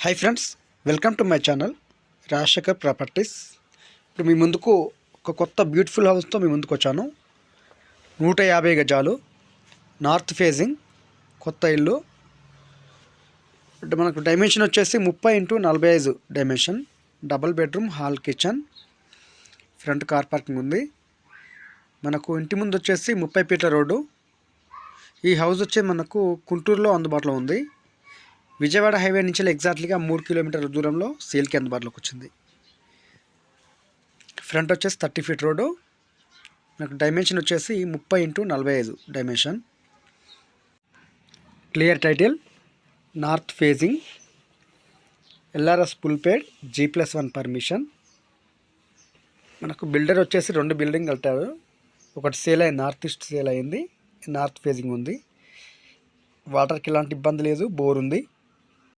Hi friends, welcome to my channel Rajasekhar properties. ఇప్పుడు మీ ముందుకు ఒక కొత్త బ్యూటిఫుల్ హౌస్తో మీ ముందుకు వచ్చాను. 150 గజాలు నార్త్ ఫేజింగ్ కొత్త ఇల్లు. అంటే మనకు డైమెన్షన్ వచ్చేసి 30x45 dimension. Double bedroom, hall, kitchen, front car parking ఉంది. మనకు ఇంటి ముందు వచ్చేసి 30 ఫీట్ల రోడ్డు. ఈ హౌస్ వచ్చి మనకు గుంటూరులో అందుబాటులో ఉంది. విజయవాడ హైవే నుంచి ఎగ్జాక్ట్లీగా 3 కిలోమీటర్ల దూరంలో సేల్కి అందుబాటులోకి వచ్చింది. ఫ్రంట్ వచ్చేసి 30 ఫీట్ రోడ్డు. నాకు డైమెన్షన్ వచ్చేసి 30x45 dimension. Clear title, north facing, LRS full పేడ్, G+1 పర్మిషన్. మనకు బిల్డర్ వచ్చేసి 2 బిల్డింగ్ కట్టారు. ఒకటి సేల్ అయింది, నార్త్ ఈస్ట్ సేల్ అయింది, నార్త్ ఫేజింగ్ ఉంది. వాటర్కి ఎలాంటి ఇబ్బంది లేదు, బోర్ ఉంది.